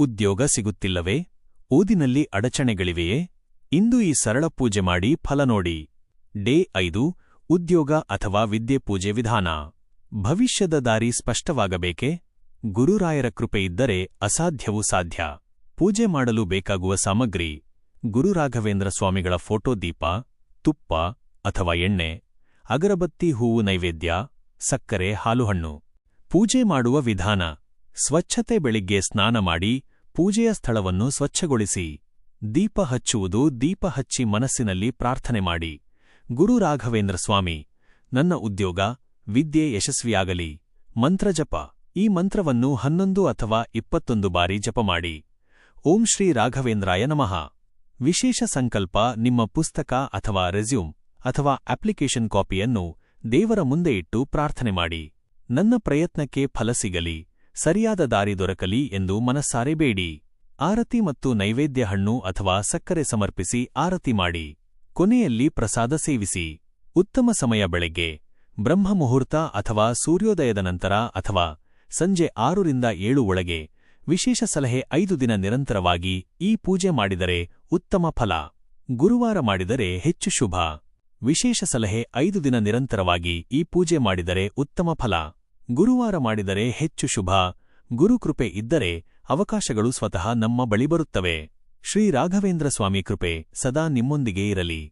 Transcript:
ಉದ್ಯೋಗ ಸಿಗುತ್ತಿಲ್ಲವೇ? ಓದಿನಲ್ಲಿ ಅಡಚಣೆಗಳಿವೆಯೇ? ಇಂದು ಈ ಸರಳ ಪೂಜೆ ಮಾಡಿ ಫಲ ನೋಡಿ. ಡೇ 5 ಉದ್ಯೋಗ ಅಥವಾ ವಿದ್ಯೆ ಪೂಜೆ ವಿಧಾನ. ಭವಿಷ್ಯದ ದಾರಿ ಸ್ಪಷ್ಟವಾಗಬೇಕೇ? ಗುರುರಾಯರ ಕೃಪೆಯಿದ್ದರೆ ಅಸಾಧ್ಯವೂ ಸಾಧ್ಯ. ಪೂಜೆ ಮಾಡಲು ಬೇಕಾಗುವ ಸಾಮಗ್ರಿ: ಗುರುರಾಘವೇಂದ್ರ ಸ್ವಾಮಿಗಳ ಫೋಟೋ, ದೀಪ, ತುಪ್ಪ ಅಥವಾ ಎಣ್ಣೆ, ಅಗರಬತ್ತಿ, ಹೂವು, ನೈವೇದ್ಯ, ಸಕ್ಕರೆ, ಹಾಲುಹಣ್ಣು. ಪೂಜೆ ಮಾಡುವ ವಿಧಾನ: ಸ್ವಚ್ಛತೆ. ಬೆಳಿಗ್ಗೆ ಸ್ನಾನ ಮಾಡಿ ಪೂಜೆಯ ಸ್ಥಳವನ್ನು ಸ್ವಚ್ಛಗೊಳಿಸಿ. ದೀಪ ಹಚ್ಚುವುದು. ದೀಪ ಹಚ್ಚಿ ಮನಸ್ಸಿನಲ್ಲಿ ಪ್ರಾರ್ಥನೆ ಮಾಡಿ: ಗುರು ರಾಘವೇಂದ್ರ ಸ್ವಾಮಿ, ನನ್ನ ಉದ್ಯೋಗ, ವಿದ್ಯೆ ಯಶಸ್ವಿಯಾಗಲಿ. ಮಂತ್ರಜಪ: ಈ ಮಂತ್ರವನ್ನು 11 ಅಥವಾ 21 ಬಾರಿ ಜಪ ಮಾಡಿ. ಓಂ ಶ್ರೀ ರಾಘವೇಂದ್ರಾಯ ನಮಃ. ವಿಶೇಷ ಸಂಕಲ್ಪ: ನಿಮ್ಮ ಪುಸ್ತಕ ಅಥವಾ ರೆಸ್ಯೂಮ್ ಅಥವಾ ಅಪ್ಲಿಕೇಶನ್ ಕಾಪಿಯನ್ನು ದೇವರ ಮುಂದೆ ಇಟ್ಟು ಪ್ರಾರ್ಥನೆ ಮಾಡಿ. ನನ್ನ ಪ್ರಯತ್ನಕ್ಕೆ ಫಲ ಸಿಗಲಿ, ಸರಿಯಾದ ದಾರಿ ದೊರಕಲಿ ಎಂದು ಮನಸ್ಸಾರೆ ಬೇಡಿ. ಆರತಿ ಮತ್ತು ನೈವೇದ್ಯ, ಹಣ್ಣು ಅಥವಾ ಸಕ್ಕರೆ ಸಮರ್ಪಿಸಿ ಆರತಿ ಮಾಡಿ. ಕೊನೆಯಲ್ಲಿ ಪ್ರಸಾದ ಸೇವಿಸಿ. ಉತ್ತಮ ಸಮಯ: ಬೆಳಗ್ಗೆ ಬ್ರಹ್ಮಮುಹೂರ್ತ ಅಥವಾ ಸೂರ್ಯೋದಯದ ನಂತರ ಅಥವಾ ಸಂಜೆ 6 ರಿಂದ 7 ಒಳಗೆ. ವಿಶೇಷ ಸಲಹೆ: 5 ದಿನ ನಿರಂತರವಾಗಿ ಈ ಪೂಜೆ ಮಾಡಿದರೆ ಉತ್ತಮ ಫಲ. ಗುರುವಾರ ಮಾಡಿದರೆ ಹೆಚ್ಚು ಶುಭ. ವಿಶೇಷ ಸಲಹೆ: 5 ದಿನ ನಿರಂತರವಾಗಿ ಈ ಪೂಜೆ ಮಾಡಿದರೆ ಉತ್ತಮ ಫಲ. ಗುರುವಾರ ಮಾಡಿದರೆ ಹೆಚ್ಚು ಶುಭ. ಗುರುಕೃಪೆ ಇದ್ದರೆ ಅವಕಾಶಗಳು ಸ್ವತಃ ನಮ್ಮ ಬಳಿ ಬರುತ್ತವೆ. ಶ್ರೀ ರಾಘವೇಂದ್ರ ಸ್ವಾಮಿ ಕೃಪೆ ಸದಾ ನಿಮ್ಮೊಂದಿಗೆ ಇರಲಿ.